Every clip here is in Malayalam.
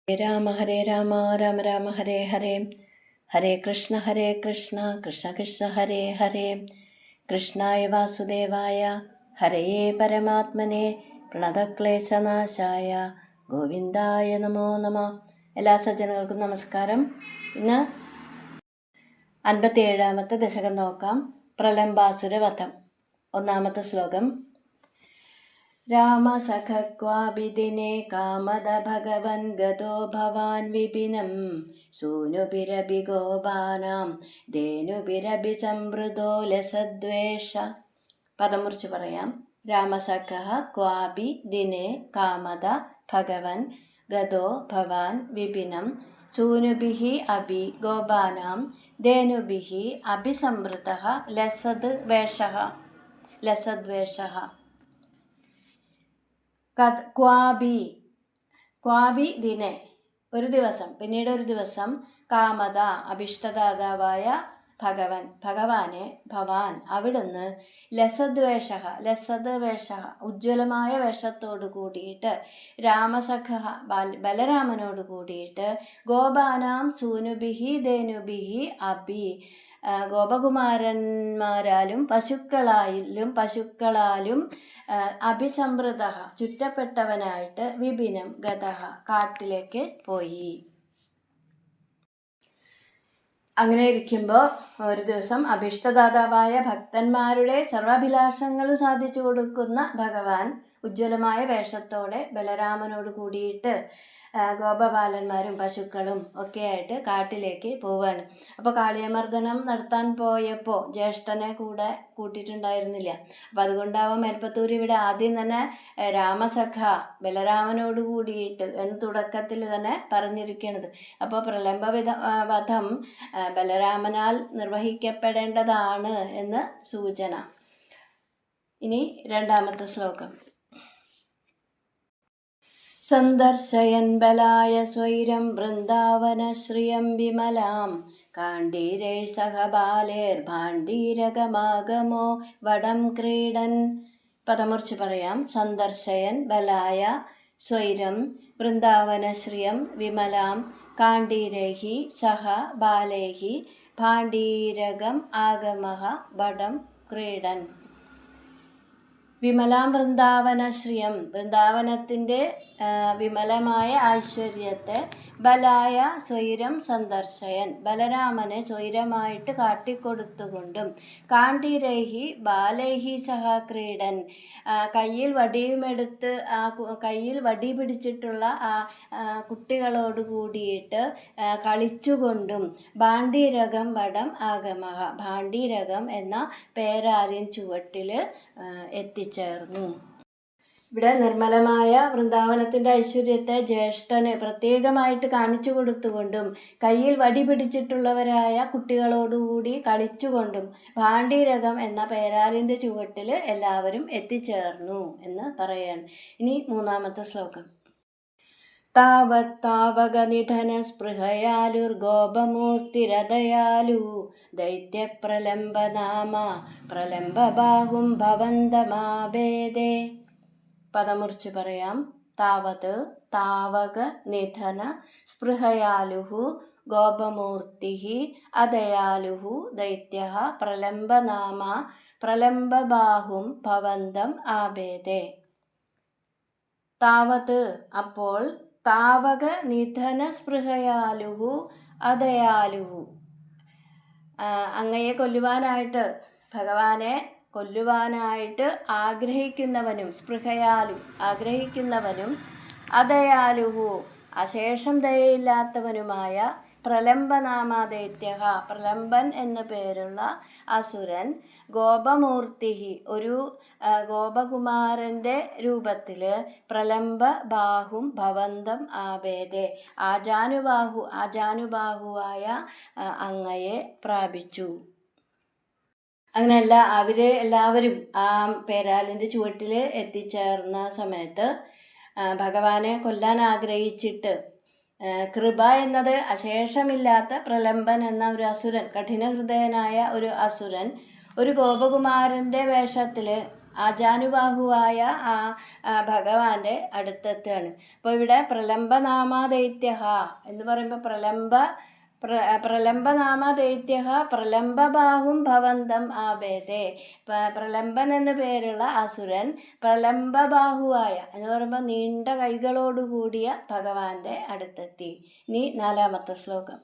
ഹരേ രാമ രാമ രാമ ഹരേ ഹരേ. ഹരേ കൃഷ്ണ കൃഷ്ണ കൃഷ്ണ ഹരേ ഹരേ. കൃഷ്ണായ വാസുദേവായ ഹരയേ പരമാത്മനെ പ്രണതക്ലേശനാശായ ഗോവിന്ദായ നമോ നമ. എല്ലാ സജ്ജനങ്ങൾക്കും നമസ്കാരം. ഇന്ന് 57-ാമത്തെ ദശകം നോക്കാം. പ്രലംബാസുരവധം. ഒന്നാമത്തെ ശ്ലോകം. രാമസഖക്വാഭിദിനെ കാമദ ഭഗവൻ ഗതോ ഭവാൻ വിപിനം സൂനുഭിരഭി ഗോപാനാം ധേനുഭിരഭി സംവൃതോ ലസദ്വേഷ. പദം മുറിച്ച് പറയാം. രാമസഖ ക്വാഭി ദിനെ കാമദ ഭഗവൻ ഗതോ ഭവാൻ വിപിനം സൂനുഭിഹി അഭി ഗോപാനാം ധേനുഭിഹി അഭിസംവൃതഃ ലസദ്വേഷഃ. ക്വാബി ദിനെ ഒരു ദിവസം, പിന്നീട് ഒരു ദിവസം, കാമത അഭിഷ്ടദാതാവായ ഭഗവാനെ ഭവാൻ അവിടുന്ന് ലസദ്വേഷ ഉജ്ജ്വലമായ വേഷത്തോടു കൂടിയിട്ട് രാമസഖ ബലരാമനോട് കൂടിയിട്ട് ഗോപാനാം സൂനുഭിഹി ധേനുഭിഹി അഭി ഗോപകുമാരന്മാരാലും പശുക്കളാലും അഭിസംവൃത ചുറ്റപ്പെട്ടവനായിട്ട് വിപിനം ഗതഃ കാട്ടിലേക്ക് പോയി. അങ്ങനെ ഇരിക്കുമ്പോൾ ഒരു ദിവസം അഭിഷ്ടദാതാവായ ഭക്തന്മാരുടെ സർവാഭിലാഷങ്ങൾ സാധിച്ചു കൊടുക്കുന്ന ഭഗവാൻ ഉജ്ജ്വലമായ വേഷത്തോടെ ബലരാമനോട് കൂടിയിട്ട് ഗോപബാലന്മാരും പശുക്കളും ഒക്കെ ആയിട്ട് കാട്ടിലേക്ക് പോവാണ്. അപ്പോൾ കാളിയമർദ്ദനം നടത്താൻ പോയപ്പോൾ ജ്യേഷ്ഠനെ കൂടെ കൂട്ടിയിട്ടുണ്ടായിരുന്നില്ല. അപ്പോൾ അതുകൊണ്ടാവാം മേൽപ്പത്തൂർ ഇവിടെ ആദ്യം തന്നെ രാമസഖ ബലരാമനോട് കൂടിയിട്ട് എന്ന് തുടക്കത്തിൽ തന്നെ പറഞ്ഞിരിക്കുന്നത്. അപ്പോൾ പ്രലംബ വധം ബലരാമനാൽ നിർവഹിക്കപ്പെടേണ്ടതാണ് എന്ന് സൂചന. ഇനി രണ്ടാമത്തെ ശ്ലോകം. സന്ദർശയൻ ബലായ സ്വൈരം വൃന്ദാവനശ്രിയം വിമലാം കാണ്ഡീരൈ സഹ ബാലേർഭാണ്ഡീരകമാഗമോ വടം ക്രീഡൻ. പദമുറിച്ച് പറയാം. സന്ദർശയൻ ബലായ സ്വൈരം വൃന്ദാവനശ്രിയം വിമലാം കാണ്ഡീരൈഹി സഹ ബാലൈഹി ഭാണ്ഡീരകം ആഗമഃ വടം ക്രീഡൻ. വിമലാം വൃന്ദാവനശ്രിയം വൃന്ദാവനത്തിൻ്റെ വിമലമായ ഐശ്വര്യത്തെ ബലായ സ്വൈരം സന്ദർശയൻ ബലരാമനെ സ്വൈരമായിട്ട് കാട്ടിക്കൊടുത്തുകൊണ്ടും കാണ്ഡീരൈഹി ബാലൈഹി സഹ ക്രീഡൻ കയ്യിൽ വടിയുമെടുത്ത് കയ്യിൽ വടി പിടിച്ചിട്ടുള്ള ആ കുട്ടികളോട് കൂടിയിട്ട് കളിച്ചുകൊണ്ടും ഭാണ്ഡീരകം വടം ആഗമഃ ഭാണ്ഡീരകം എന്ന പേരാലിൻ ചുവട്ടിൽ എത്തിച്ചേർന്നു. ഇവിടെ നിർമ്മലമായ വൃന്ദാവനത്തിൻ്റെ ഐശ്വര്യത്തെ ജ്യേഷ്ഠന് പ്രത്യേകമായിട്ട് കാണിച്ചു കൊടുത്തുകൊണ്ടും കയ്യിൽ വടി പിടിച്ചിട്ടുള്ളവരായ കുട്ടികളോടുകൂടി കളിച്ചുകൊണ്ടും ഭാണ്ഡീരകം എന്ന പേരാലിൻ്റെ ചുവട്ടിൽ എല്ലാവരും എത്തിച്ചേർന്നു എന്ന് പറയാണ്. ഇനി മൂന്നാമത്തെ ശ്ലോകം. താവത്താവകനിധന സ്പൃഹയാലുർഗോപമൂർത്തിരദയാലു ദൈത്യപ്രലംബനാമ പ്രലംബബാഹും ഭവന്തമാഭേദേ. പദമുറിച്ച് പറയാം. താവത് താവക നിധന സ്പൃഹയാലുഹു ഗോപമൂർത്തിഃ അദയാലുഹു ദൈത്യഃ പ്രലംബനാമ പ്രലംബബാഹും ഭവന്തം ആഭേദേ. താവത് അപ്പോൾ, താവക നിധന സ്പൃഹയാലുഹു അദയാലുഹു അങ്ങയെ കൊല്ലുവാനായിട്ട് ഭഗവാനെ കൊല്ലുവാനായിട്ട് ആഗ്രഹിക്കുന്നവനും സ്പൃഹയാലു ആഗ്രഹിക്കുന്നവനും അദയാലുഹു അശേഷം ദയയില്ലാത്തവനുമായ പ്രലംബനാമദൈത്യഃ പ്രലംബൻ എന്നു പേരുള്ള അസുരൻ ഗോപമൂർത്തി ഒരു ഗോപകുമാരൻ്റെ രൂപത്തിൽ പ്രലംബ ബാഹും ഭവന്തം ആഭേദേ ആജാനുബാഹുവായ അങ്ങയെ പ്രാപിച്ചു. അങ്ങനെയല്ല എല്ലാവരും ആ പേരാലിൻ്റെ ചുവട്ടിൽ എത്തിച്ചേർന്ന സമയത്ത് ഭഗവാനെ കൊല്ലാൻ ആഗ്രഹിച്ചിട്ട് കൃപ എന്നത് അശേഷമില്ലാത്ത പ്രലംബൻ എന്ന ഒരു അസുരൻ, കഠിനഹൃദയനായ ഒരു അസുരൻ ഒരു ഗോപകുമാരൻ്റെ വേഷത്തിൽ ആജാനുബാഹുവായ ആ ഭഗവാന്റെ അടുത്തെത്തുകയാണ്. അപ്പോൾ ഇവിടെ പ്രലംബനാമദൈത്യ എന്ന് പറയുമ്പോൾ പ്രലംബനാമദൈത്യ പ്രലംബബാഹും ഭവന്തം ആഭേദേ. പ്രലംബൻ എന്നു പേരുള്ള അസുരൻ പ്രലംബബാഹുവായ എന്ന് പറയുമ്പോൾ നീണ്ട കൈകളോടുകൂടിയ ഭഗവാന്റെ അടുത്തെത്തി. ഇനി 4-ാമത്തെ ശ്ലോകം.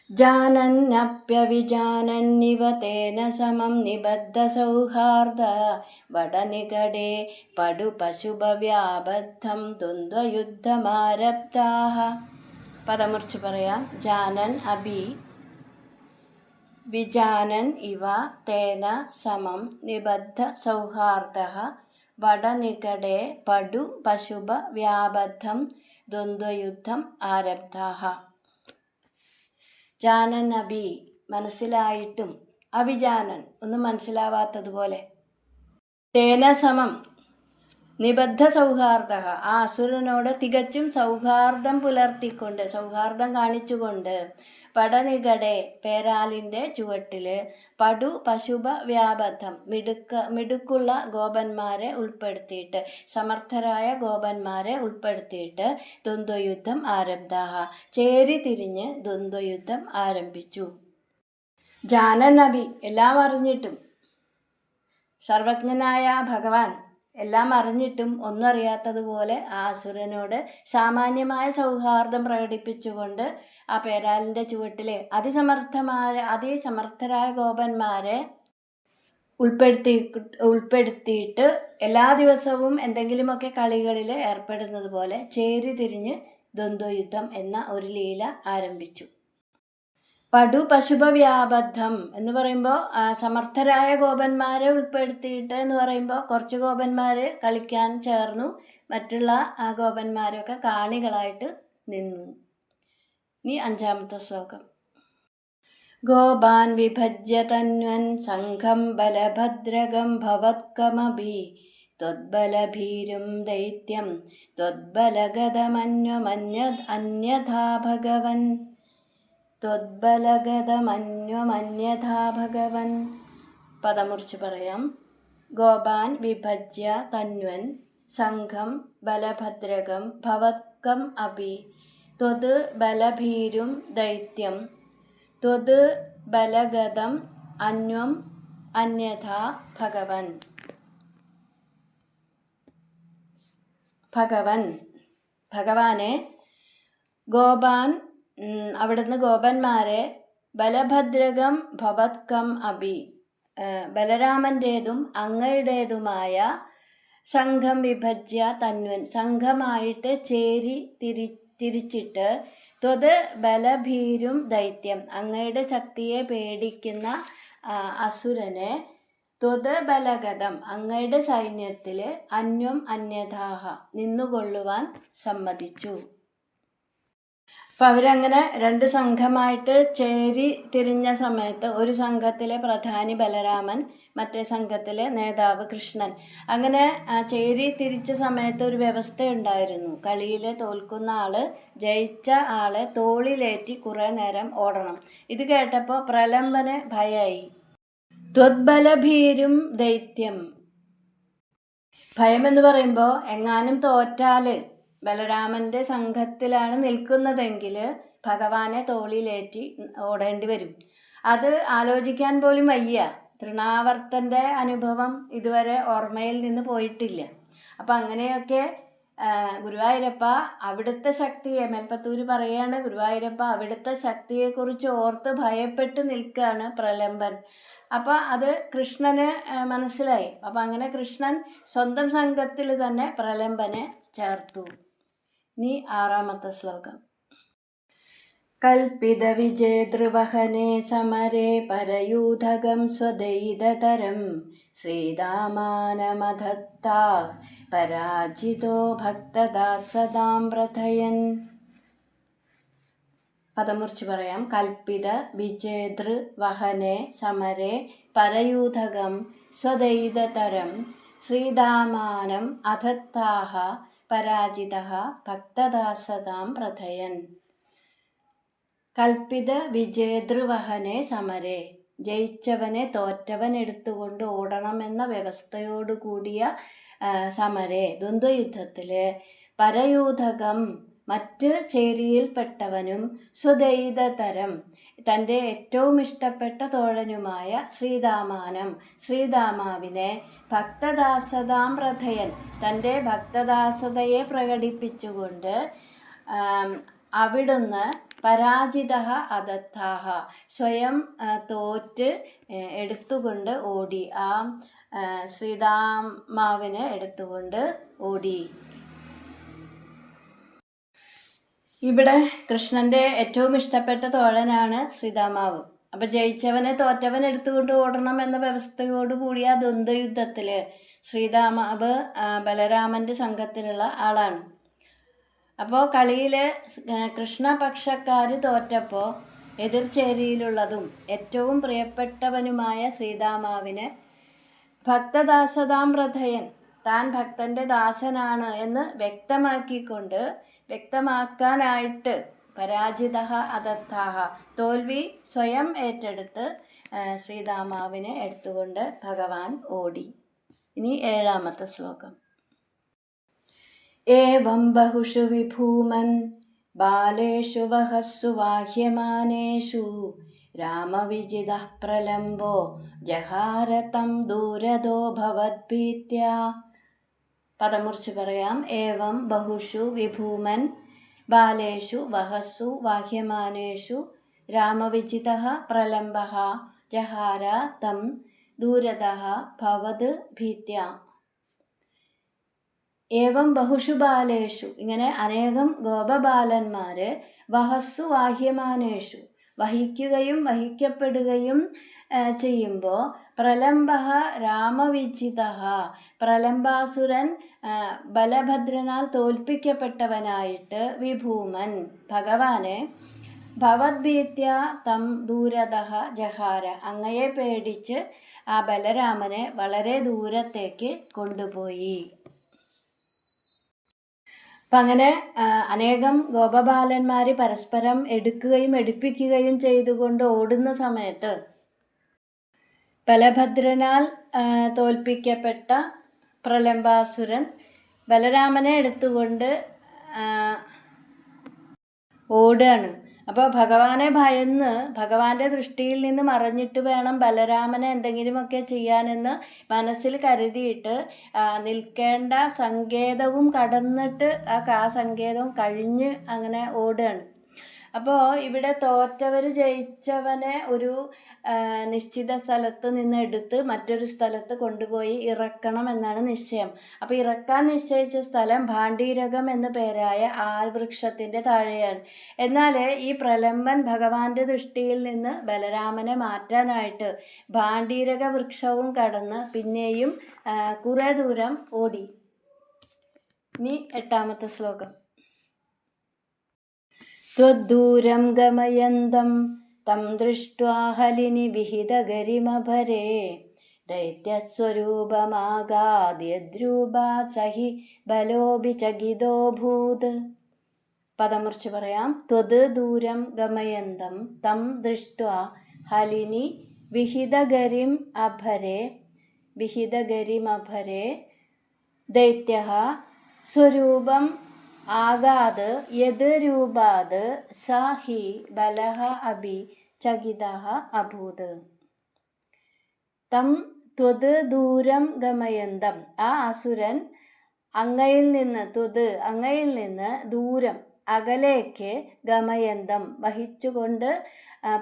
ജാനന്നപ്യവിജാനന്നിവ തേന സമം നിബദ്ധ സൗഹാർദ്ദ വടനികടേ പടുപശുഭവ്യാബദ്ധം ദ്വന്ദ്വയുദ്ധമാരബ്ധാഃ. പദമുറിച്ച് പറയാം. ജാനൻ അഭി വിജാനൻ ഇവ തേന സമം നിബദ്ധ സൗഹാർദ്ദഃ വടനികടേ പടുപശുഭവ്യാബദ്ധം ദ്വന്ദ്വയുദ്ധം ആരബ്ധാഃ. ജാനൻ അഭി മനസ്സിലായിട്ടും അഭിജാനൻ ഒന്നും മനസ്സിലാവാത്തതുപോലെ തേന സമം നിബദ്ധ സൗഹാർദ്ദ ആ അസുരനോട് തികച്ചും സൗഹാർദ്ദം പുലർത്തിക്കൊണ്ട് സൗഹാർദ്ദം കാണിച്ചുകൊണ്ട് പടനികടെ പേരാലിൻ്റെ ചുവട്ടിൽ പടു പശുഭ വ്യാബദ്ധം മിടുക്കുള്ള ഗോപന്മാരെ ഉൾപ്പെടുത്തിയിട്ട് സമർത്ഥരായ ഗോപന്മാരെ ഉൾപ്പെടുത്തിയിട്ട് ദ്വന്ദ്വയുദ്ധം ആരബ്ധാഹ ചേരി തിരിഞ്ഞ് ദ്വന്ദ്വയുദ്ധം ആരംഭിച്ചു. ജാനൻ നബി എല്ലാം അറിഞ്ഞിട്ടും സർവജ്ഞനായ ഭഗവാൻ എല്ലാം അറിഞ്ഞിട്ടും ഒന്നും അറിയാത്തതുപോലെ ആ അസുരനോട് സാമാന്യമായ സൗഹാർദ്ദം പ്രകടിപ്പിച്ചുകൊണ്ട് ആ പേരാലിൻ്റെ ചുവട്ടിലെ അതിസമർത്ഥരായ ഗോപന്മാരെ ഉൾപ്പെടുത്തിയിട്ട് എല്ലാ ദിവസവും എന്തെങ്കിലുമൊക്കെ കളികളിൽ ഏർപ്പെടുന്നത് പോലെ ചേരി തിരിഞ്ഞ് ദ്വന്ദ്വയുദ്ധം എന്ന ഒരു ലീല ആരംഭിച്ചു. പടു പശുഭവ്യാബദ്ധം എന്ന് പറയുമ്പോൾ സമർത്ഥരായ ഗോപന്മാരെ ഉൾപ്പെടുത്തിയിട്ട് എന്ന് പറയുമ്പോൾ കുറച്ച് ഗോപന്മാർ കളിക്കാൻ ചേർന്നു, മറ്റുള്ള ആ ഗോപന്മാരൊക്കെ കാണികളായിട്ട് നിന്നു. ഇനി 5-ാമത്തെ ശ്ലോകം. ഗോപാൻ വിഭജ്യ തന്വൻ സംഘം ബലഭദ്രകം ഭവത്കമഭി ത്വദ്ബലഭീരും ദൈത്യം ത്വദ്ബലഗതമന്യമന്യഥാ ഭഗവൻ. ത്വദ്ബലഗതമന്യമന്യഥാ ഭഗവൻ. പദമുറിച്ച് പറയാം. ഗോപാൻ വിഭജ്യ തന്വൻ സംഘം ബലഭദ്രകം ഭവത്കം അഭി ത്വത് ബലഭീരും ദൈത്യം ത്വത് ബലഗതം അന്വം അന്യഥാ ഭഗവൻ. ഭഗവാനെ ഗോപാൻ അവിടുന്ന് ഗോപന്മാരെ ബലഭദ്രകം ഭവത്കം അഭി ബലരാമൻ്റേതും അങ്ങയുടേതുമായ സംഘം വിഭജ്യ തന്വൻ സംഘമായിട്ട് ചേരി തിരിച്ചിട്ട് ത്വത് ബലഭീരും ദൈത്യം അങ്ങയുടെ ശക്തിയെ പേടിക്കുന്ന അസുരനെ ത്വത് ബലഗതം അങ്ങയുടെ സൈന്യത്തിൽ അന്വം അന്യഥാഹ നിന്നുകൊള്ളുവാൻ സമ്മതിച്ചു. അപ്പം അവരങ്ങനെ 2 സംഘമായിട്ട് ചേരി തിരിഞ്ഞ സമയത്ത് ഒരു സംഘത്തിലെ പ്രധാനി ബലരാമൻ, മറ്റേ സംഘത്തിലെ നേതാവ് കൃഷ്ണൻ. അങ്ങനെ ചേരി തിരിച്ച സമയത്ത് ഒരു വ്യവസ്ഥയുണ്ടായിരുന്നു. കളിയിൽ തോൽക്കുന്ന ആള് ജയിച്ച ആളെ തോളിലേറ്റി കുറേ നേരം ഓടണം. ഇത് കേട്ടപ്പോൾ പ്രലംബന് ഭയമായി. ത്വദ്ബലഭീരും ദൈത്യം. ഭയമെന്ന് പറയുമ്പോൾ എങ്ങാനും തോറ്റാൽ ബലരാമൻ്റെ സംഘത്തിലാണ് നിൽക്കുന്നതെങ്കിൽ ഭഗവാനെ തോളിലേറ്റി ഓടേണ്ടി വരും. അത് ആലോചിക്കാൻ പോലും വയ്യ. തൃണാവർത്തൻ്റെ അനുഭവം ഇതുവരെ ഓർമ്മയിൽ നിന്ന് പോയിട്ടില്ല. അപ്പം അങ്ങനെയൊക്കെ ഗുരുവായൂരപ്പ അവിടുത്തെ ശക്തിയെ മേൽപ്പത്തൂർ പറയാണ്, ഗുരുവായൂരപ്പ അവിടുത്തെ ശക്തിയെക്കുറിച്ച് ഓർത്ത് ഭയപ്പെട്ട് നിൽക്കുകയാണ് പ്രലംബൻ. അപ്പം അത് കൃഷ്ണന് മനസ്സിലായി. അപ്പം അങ്ങനെ കൃഷ്ണൻ സ്വന്തം സംഘത്തിൽ തന്നെ പ്രലംബനെ ചേർത്തു. ഇനി 6-ാമത്തെ ശ്ലോകം. കൽപ്പിത വിജേതൃവഹനേ സമരേ പരയൂഥകം സ്വദൈതതരം ശ്രീദാമാനമധത്താ പരാജിതോ ഭക്തദാസദാം പ്രഥയൻ. പദമുറിച്ച് പറയാം. കൽപ്പിത വിജേതൃവഹനേ സമരേ പരയൂഥകം സ്വദൈതതരം ശ്രീദാമാനം അധത്താഹ പരാജിതഃ ഭക്തദാസതാം പ്രഥയൻ. കൽപ്പിത വിജേതൃവഹനേ സമരേ ജയിച്ചവനെ തോറ്റവൻ എടുത്തുകൊണ്ട് ഓടണമെന്ന വ്യവസ്ഥയോടു കൂടിയ സമരെ ദ്വന്ദ്വയുദ്ധത്തിൽ പരയൂഥകം മറ്റ് ചേരിയിൽപ്പെട്ടവനും സ്വദൈതതരം തൻ്റെ ഏറ്റവും ഇഷ്ടപ്പെട്ട തോഴനുമായ ശ്രീദാമാവിനെ ഭക്തദാസതാം പ്രഥയൻ തൻ്റെ ഭക്തദാസതയെ പ്രകടിപ്പിച്ചുകൊണ്ട് അവിടുന്ന് പരാജിത അദത്താഹ സ്വയം തോറ്റ് എടുത്തുകൊണ്ട് ഓടി. ആ ശ്രീദാമാവിനെ എടുത്തുകൊണ്ട് ഓടി. ഇവിടെ കൃഷ്ണൻ്റെ ഏറ്റവും ഇഷ്ടപ്പെട്ട തോഴനാണ് ശ്രീദാമാവ്. അപ്പം ജയിച്ചവനെ തോറ്റവൻ എടുത്തുകൊണ്ട് ഓടണം എന്ന വ്യവസ്ഥയോട് കൂടിയ ദ്വന്ദ്വയുദ്ധത്തിൽ ശ്രീദാമാവ് ബലരാമൻ്റെ സംഘത്തിലുള്ള ആളാണ്. അപ്പോൾ കളിയിൽ കൃഷ്ണപക്ഷക്കാർ തോറ്റപ്പോൾ എതിർചേരിയിലുള്ളതും ഏറ്റവും പ്രിയപ്പെട്ടവനുമായ ശ്രീദാമാവിനെ ഭക്തദാസതാം പ്രഥയൻ താൻ ഭക്തൻ്റെ ദാസനാണ് എന്ന് വ്യക്തമാക്കാനായിട്ട് പരാജിത അദത്താഹ തോൽവി സ്വയം ഏറ്റെടുത്ത് ശ്രീദാമാവിനെ എടുത്തുകൊണ്ട് ഭഗവാൻ ഓടി. ഇനി 7ാമത്തെ ശ്ലോകം. ഏവം ബഹുഷു വിഭൂമൻ ബാലേഷു വഹസ്സു വാഹ്യമാനേഷു രാമവിജിതഃ പ്രലംബോ ജഹാരതം ദൂരദോ ഭവദ്ഭീത്യാ. പദം മുറിച്ച് പറയാം. ഏവം ബഹുഷു വിഭൂമൻ ബാലേഷു വഹസ്സു വാഹ്യമാനേഷു രാമവിജിതഃ പ്രലംബഃ ജഹാര തം ദൂരദഃ ഭവത് ഭീത്യാ. ഏവം ബഹുഷു ബാലേഷു ഇങ്ങനെ അനേകം ഗോപബാലന്മാർ വഹസ്സു വാഹ്യമാനേഷു വഹിക്കുകയും വഹിക്കപ്പെടുകയും ചെയ്യുമ്പോൾ പ്രലംബഃ രാമവിജിതഃ പ്രലംബാസുരൻ ബലഭദ്രനാൽ തോൽപ്പിക്കപ്പെട്ടവനായിട്ട് വിഭൂമൻ ഭഗവാനെ ഭവദ്ഭീത്യ തം ദൂരതഃ ജഹാര അങ്ങയെ പേടിച്ച് ആ ബലരാമനെ വളരെ ദൂരത്തേക്ക് കൊണ്ടുപോയി. അപ്പം അങ്ങനെ അനേകം ഗോപബാലന്മാർ പരസ്പരം എടുക്കുകയും എടുപ്പിക്കുകയും ചെയ്തുകൊണ്ട് ഓടുന്ന സമയത്ത് ബലഭദ്രനാൽ തോൽപ്പിക്കപ്പെട്ട പ്രലംബാസുരൻ ബലരാമനെ എടുത്തുകൊണ്ട് ഓടുകയാണ്. അപ്പോൾ ഭഗവാനെ ഭയന്ന് ഭഗവാന്റെ ദൃഷ്ടിയിൽ നിന്ന് മറഞ്ഞിട്ട് വേണം ബലരാമനെ എന്തെങ്കിലുമൊക്കെ ചെയ്യാനെന്ന് മനസ്സിൽ കരുതിയിട്ട് നിൽക്കേണ്ട സങ്കേതവും കടന്നിട്ട് ആ സങ്കേതവും കഴിഞ്ഞ് അങ്ങനെ ഓടുകയാണ്. അപ്പോൾ ഇവിടെ തോറ്റവർ ജയിച്ചവനെ ഒരു നിശ്ചിത സ്ഥലത്ത് നിന്ന് എടുത്ത് മറ്റൊരു സ്ഥലത്ത് കൊണ്ടുപോയി ഇറക്കണം എന്നാണ് നിശ്ചയം. അപ്പോൾ ഇറക്കാൻ നിശ്ചയിച്ച സ്ഥലം ഭാണ്ഡീരകം എന്ന പേരായ ആൽവൃക്ഷത്തിൻ്റെ താഴെയാണ്. എന്നാൽ ഈ പ്രലംബൻ ഭഗവാന്റെ ദൃഷ്ടിയിൽ നിന്ന് ബലരാമനെ മാറ്റാനായിട്ട് ഭാണ്ഡീരക വൃക്ഷവും കടന്ന് പിന്നെയും കുറേ ദൂരം ഓടി. ഇനി 8ാമത്തെ ശ്ലോകം. ത്വദ്ദൂരം ഗമയന്തം തം ദൃഷ്ട്വാ ഹലിനി വിഹിതഗരിമഭരേ ദൈത്യസ്വരൂപമാഗാദ്യദ്രൂപാ സഹി ബലോപി ചകിതോഭൂത്. പദം മുറിച്ച് പറയാം. ത്വത് ദൂരം ഗമയന്തം തം ദൃഷ്ട്വാ ഹലിനി വിഹിതഗരിമഭരേ ദൈത്യഃ സ്വരൂപം ആഗാത് യത് രൂപാത് സ ഹി ബലഃ അഭി ചകിതഃ അഭൂത്. തം ത്വത് ദൂരം ഗമയന്തം ആ അസുരൻ അങ്ങയിൽ നിന്ന് ദൂരം അകലേക്ക് ഗമയന്തം വഹിച്ചുകൊണ്ട്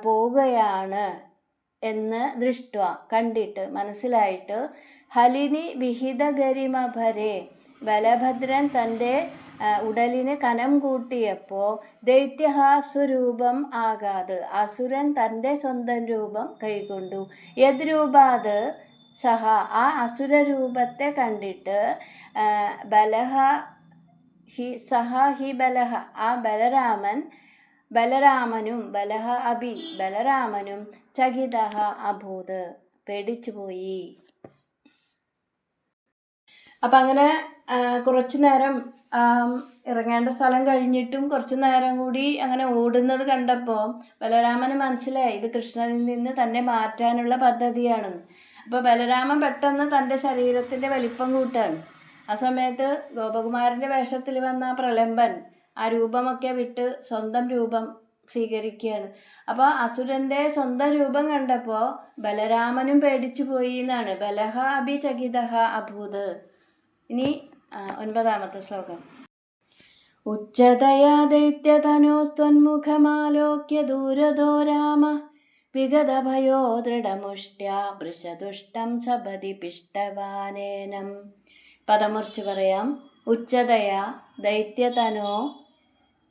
പോവുകയാണ് എന്ന് ദൃഷ്ട്വ കണ്ടിട്ട് മനസ്സിലായിട്ട് ഹലിനി വിഹിതഗരിമഭരേ ബലഭദ്രൻ തൻ്റെ ഉടലിന് കനം കൂട്ടിയപ്പോൾ ദൈത്യഃ സ്വരൂപം ആകാത് അസുരൻ തൻ്റെ സ്വന്തം രൂപം കൈക്കൊണ്ടു. യദ്രൂപാത് സഹ ആ അസുരരൂപത്തെ കണ്ടിട്ട് ബലഹ ആ ബലരാമനും ബലഹ അഭി ബലരാമനും ചകിതഃ അഭൂത് പേടിച്ചുപോയി. അപ്പം അങ്ങനെ കുറച്ച് നേരം ഇറങ്ങേണ്ട സ്ഥലം കഴിഞ്ഞിട്ടും കുറച്ച് നേരം കൂടി അങ്ങനെ ഓടുന്നത് കണ്ടപ്പോൾ ബലരാമന് മനസ്സിലായി ഇത് കൃഷ്ണനിൽ നിന്ന് തന്നെ മാറ്റാനുള്ള പദ്ധതിയാണെന്ന്. അപ്പോൾ ബലരാമൻ പെട്ടെന്ന് തൻ്റെ ശരീരത്തിൻ്റെ വലിപ്പം കൂട്ടുകയാണ്. ആ സമയത്ത് ഗോപകുമാരൻ്റെ വേഷത്തിൽ വന്ന പ്രലംബൻ ആ രൂപമൊക്കെ വിട്ട് സ്വന്തം രൂപം സ്വീകരിക്കുകയാണ്. അപ്പോൾ അസുരൻ്റെ സ്വന്തം രൂപം കണ്ടപ്പോൾ ബലരാമനും പേടിച്ചു പോയി എന്നാണ്. ബലഹ അഭിചകിതഃ അഭൂത്. ഇനി 9ാമത്തെ ശ്ലോകം. ഉച്ചതയാ ദൈത്യതനോസ്ത്വന്മുഖമാലോക്യ ദൂരദോ രാമ വിഗതഭയോ ദൃഢമുഷ്ട്യാ വൃഷദുഷ്ടം സപതി പിഷ്ടവാനേനം. പദമുറിച്ച് പറയാം. ഉച്ചതയാ ദൈത്യതനോ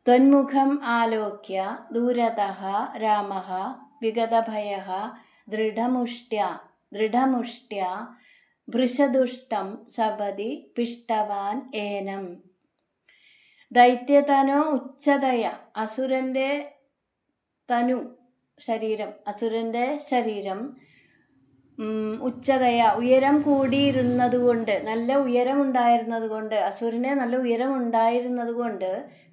ത്വന്മുഖം ആലോക്യ ദൂരതഃ രാമഃ വിഗതഭയഃ ദൃഢമുഷ്ട്യാ വൃഷദുഷ്ടം സപതി പിഷ്ടവാൻ ഏനം. ദൈത്യതനോ ഉച്ചതയ, അസുരൻ്റെ തനു ശരീരം, അസുരൻ്റെ ശരീരം ഉച്ചതയ ഉയരം കൂടിയിരുന്നതുകൊണ്ട്, നല്ല ഉയരമുണ്ടായിരുന്നതുകൊണ്ട്, അസുരന് നല്ല ഉയരമുണ്ടായിരുന്നതുകൊണ്ട്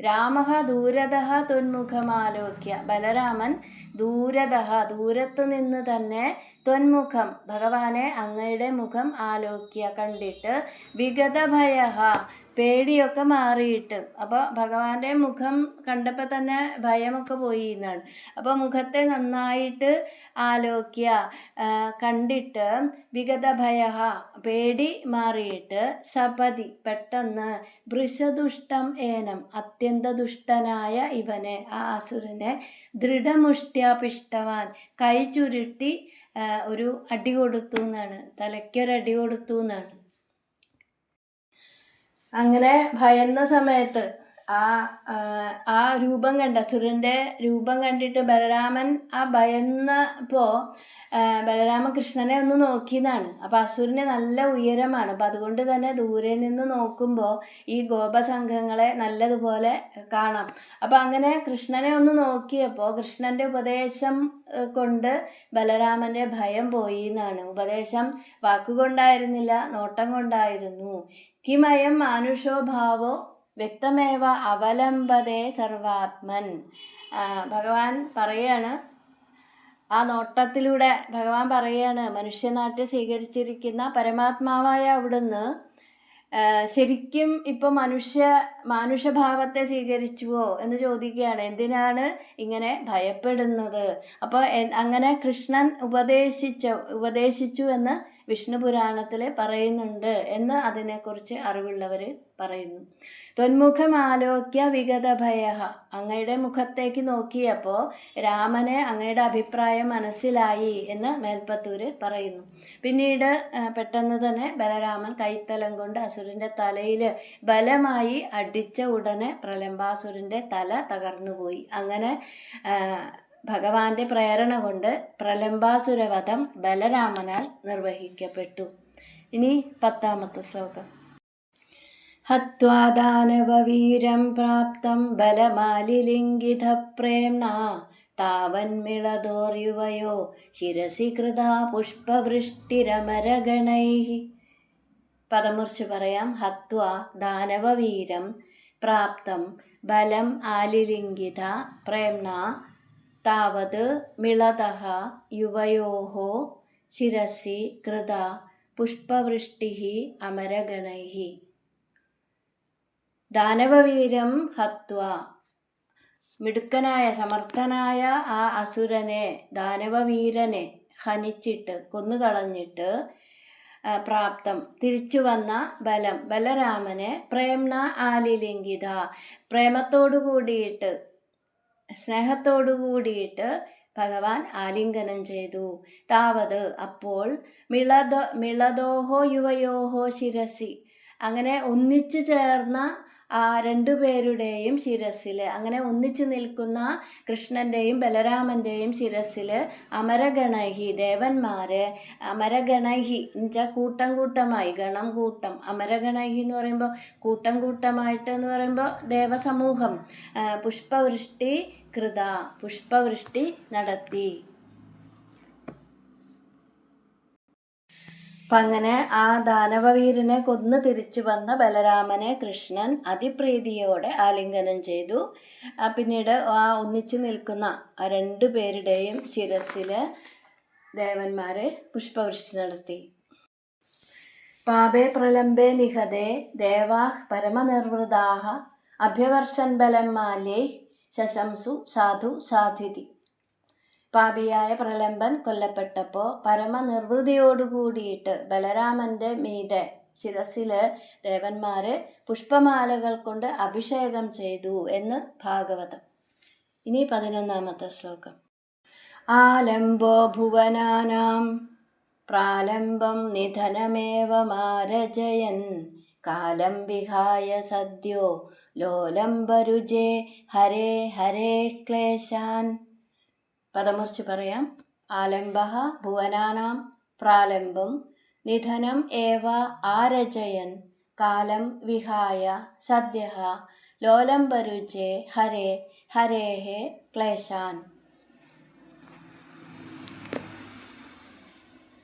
രാമഃ ദൂരതഃ ത്വന്മുഖമാലോക്യ, ബലരാമൻ ദൂരത്തു നിന്ന് തന്നെ ത്വന്മുഖം ഭഗവാനെ അങ്ങയുടെ മുഖം ആലോക്യ കണ്ടിട്ട് വിഗതഭയഃ പേടിയൊക്കെ മാറിയിട്ട്. അപ്പോൾ ഭഗവാന്റെ മുഖം കണ്ടപ്പോൾ തന്നെ ഭയമൊക്കെ പോയി എന്നാണ്. അപ്പോൾ മുഖത്തെ നന്നായിട്ട് ആലോക്യ കണ്ടിട്ട് വിഗതഭയഃ പേടി മാറിയിട്ട് സപതി പെട്ടെന്ന് വൃഷദുഷ്ടം ഏനം അത്യന്ത ദുഷ്ടനായ ഇവനെ, ആ അസുരനെ ദൃഢമുഷ്ട്യാ പിഷ്ടവാൻ കൈ ചുരുട്ടി ഒരു അടി കൊടുത്തു എന്നാണ്, തലയ്ക്കൊരടി കൊടുത്തു എന്നാണ്. അങ്ങനെ ഭയന്ന സമയത്ത് ആ രൂപം കണ്ട അസുരൻ്റെ രൂപം കണ്ടിട്ട് ബലരാമൻ ആ ഭയന്നപ്പോൾ ബലരാമൻ കൃഷ്ണനെ ഒന്ന് നോക്കിയതാണ്. അപ്പോൾ അസുരന് നല്ല ഉയരമാണ്. അപ്പം അതുകൊണ്ട് തന്നെ ദൂരെ നിന്ന് നോക്കുമ്പോൾ ഈ ഗോപസംഘങ്ങളെ നല്ലതുപോലെ കാണാം. അപ്പോൾ അങ്ങനെ കൃഷ്ണനെ ഒന്ന് നോക്കിയപ്പോൾ കൃഷ്ണൻ്റെ ഉപദേശം കൊണ്ട് ബലരാമൻ്റെ ഭയം പോയി എന്നാണ്. ഉപദേശം വാക്കുകൊണ്ടായിരുന്നില്ല, നോട്ടം കൊണ്ടായിരുന്നു. കിമയം മാനുഷോ ഭാവോ വ്യക്തമേവ അവലംബതേ സർവാത്മൻ. ഭഗവാൻ പറയാണ്, ആ നോട്ടത്തിലൂടെ ഭഗവാൻ പറയാണ്, മനുഷ്യനാട്ടിൽ സ്വീകരിച്ചിരിക്കുന്ന പരമാത്മാവായ അവിടുന്ന് ശരിക്കും ഇപ്പോൾ മാനുഷഭാവത്തെ സ്വീകരിച്ചുവോ എന്ന് ചോദിക്കുകയാണ്. എന്തിനാണ് ഇങ്ങനെ ഭയപ്പെടുന്നത്? അപ്പോൾ അങ്ങനെ കൃഷ്ണൻ ഉപദേശിച്ചു എന്ന് വിഷ്ണു പുരാണത്തിൽ പറയുന്നുണ്ട് എന്ന് അതിനെക്കുറിച്ച് അറിവുള്ളവർ പറയുന്നു. ത്വന്മുഖമാലോക്യ വിഗതഭയഃ, അങ്ങയുടെ മുഖത്തേക്ക് നോക്കിയപ്പോൾ രാമനെ അങ്ങയുടെ അഭിപ്രായം മനസ്സിലായി എന്ന് മേൽപ്പത്തൂർ പറയുന്നു. പിന്നീട് പെട്ടെന്ന് തന്നെ ബലരാമൻ കൈത്തലം കൊണ്ട് അസുരൻ്റെ തലയിൽ ബലമായി അടിച്ച ഉടനെ പ്രലംബാസുരൻ്റെ തല തകർന്നുപോയി. അങ്ങനെ ഭഗവാന്റെ പ്രേരണ കൊണ്ട് പ്രലംബാസുരവധം ബലരാമനാൽ നിർവഹിക്കപ്പെട്ടു. ഇനി 10ാമത്തെ ശ്ലോകം. ഹത്വാ ദാനവവീരം പ്രാപ്തം ബലമാലിലിംഗിത പ്രേംണാ താവന്മിളതോർയുവയോ ശിരസി കൃതാ പുഷ്പവൃഷ്ടിരമരഗണൈഃ. പദമുറിച്ച് പറയാം. ഹത്വാ ദാനവവീരം പ്രാപ്തം ബലം ആലിലിംഗിത പ്രേംണാ താവത് മിളതഃ യുവയോഃ ശിരസി കൃതാ പുഷ്പവൃഷ്ടിഃ അമരഗണൈഃ. ദാനവവീരം ഹത്വ, മിടുക്കനായ സമർത്ഥനായ ആ അസുരനെ, ദാനവവീരനെ ഹനിച്ചിട്ട് കൊന്നുകളഞ്ഞിട്ട് പ്രാപ്തം തിരിച്ചു വന്ന ബലം ബലരാമനെ പ്രേംണ ആലിലിംഗിത പ്രേമത്തോടു കൂടിയിട്ട് സ്നേഹത്തോടു കൂടിയിട്ട് ഭഗവാൻ ആലിംഗനം ചെയ്തു. താവത് അപ്പോൾ മിളതോഹോ യുവയോഹോ ശിരസി, അങ്ങനെ ഒന്നിച്ചു ചേർന്ന ആ രണ്ടുപേരുടെയും ശിരസിൽ, അങ്ങനെ ഒന്നിച്ചു നിൽക്കുന്ന കൃഷ്ണൻ്റെയും ബലരാമൻ്റെയും ശിരസിൽ അമരഗണൈഹി ദേവന്മാരെ, അമരഗണൈഹി എന്ന് വെച്ചാൽ കൂട്ടം കൂട്ടമായി, ഗണം കൂട്ടം, അമരഗണൈഹി എന്ന് പറയുമ്പോൾ കൂട്ടം കൂട്ടമായിട്ട് എന്ന് പറയുമ്പോൾ ദേവസമൂഹം, പുഷ്പവൃഷ്ടി കൃത പുഷ്പവൃഷ്ടി നടത്തി. അപ്പം അങ്ങനെ ആ ദാനവവീരനെ കൊന്ന് തിരിച്ചു വന്ന ബലരാമനെ കൃഷ്ണൻ അതിപ്രീതിയോടെ ആലിംഗനം ചെയ്തു. പിന്നീട് ആ ഒന്നിച്ചു നിൽക്കുന്ന ആ 2 പേരുടെയും ശിരസ്സിൽ ദേവന്മാരെ പുഷ്പവൃഷ്ടി നടത്തി. പാപേ പ്രലംബേ നിഹതേ ദേവാഹ് പരമനിർവൃതാഹ അഭ്യവർഷൻ ബലം മാല്യൈ ശശംസു സാധു സാധ്വിതി. പാപിയായ പ്രലംബൻ കൊല്ലപ്പെട്ടപ്പോൾ പരമനിർവൃതിയോടുകൂടിയിട്ട് ബലരാമൻ്റെ മീതെ ശിരസിൽ ദേവന്മാർ പുഷ്പമാലകൾ കൊണ്ട് അഭിഷേകം ചെയ്തു എന്ന് ഭാഗവതം. ഇനി 11ാമത്തെ ശ്ലോകം. ആലംബോ ഭുവനാനാം പ്രാലംബം നിധനമേവ മാരജയൻ കാലം വിഹായ സദ്യോ ലോലംബരുജേ ഹരേ ഹരേ ക്ലേശാൻ. പദമുറിച്ച് പറയാം. ആലംബഃ ഭുവനാനാം പ്രാലംബം നിധനം ഏവ ആരജയൻ കാലം വിഹായ സദ്യഃ ലോലംബരുജേ ഹരേ ഹരേഃ ക്ലേശാൻ.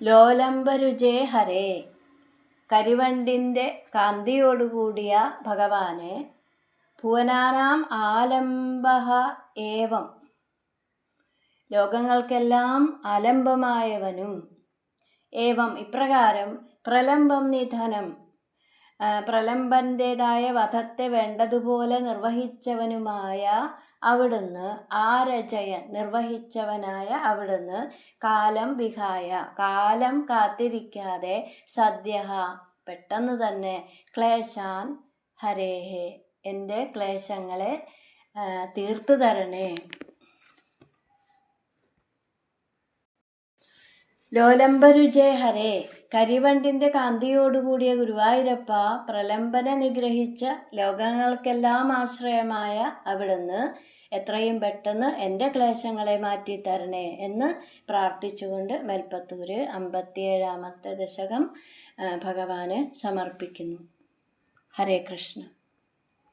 ലോലംബരുജേ ഹരേ, കരിവണ്ടിൻ്റെ കാന്തിയോടുകൂടിയ ഭഗവാനെ, ഭുവനാനാം ആലംബഃ ഏവം, ലോകങ്ങൾക്കെല്ലാം ആലംബമായവനും, ഏവം ഇപ്രകാരം, പ്രലംബം നിധനം, പ്രലംബൻ്റേതായ വധത്തെ വേണ്ടതുപോലെ നിർവഹിച്ചവനുമായ അവിടുന്ന്, ആരജയൻ നിർവഹിച്ചവനായ അവിടുന്ന്, കാലം വിഹായ കാലം കാത്തിരിക്കാതെ, സദ്യഃ പെട്ടെന്ന് തന്നെ, ക്ലേശാൻ ഹരേഹേ എൻ്റെ ക്ലേശങ്ങളെ തീർത്തു തരണേ. ലോലംബരുജേ ഹരേ, കരിവണ്ടിൻ്റെ കാന്തിയോടുകൂടിയ ഗുരുവായൂരപ്പ, പ്രലംബനെ നിഗ്രഹിച്ച ലോകങ്ങൾക്കെല്ലാം ആശ്രയമായ അവിടുന്ന് എത്രയും പെട്ടെന്ന് എൻ്റെ ക്ലേശങ്ങളെ മാറ്റിത്തരണേ എന്ന് പ്രാർത്ഥിച്ചുകൊണ്ട് മേൽപ്പത്തൂർ 57ാമത്തെ ദശകം ഭഗവാന് സമർപ്പിക്കുന്നു. ഹരേ കൃഷ്ണ.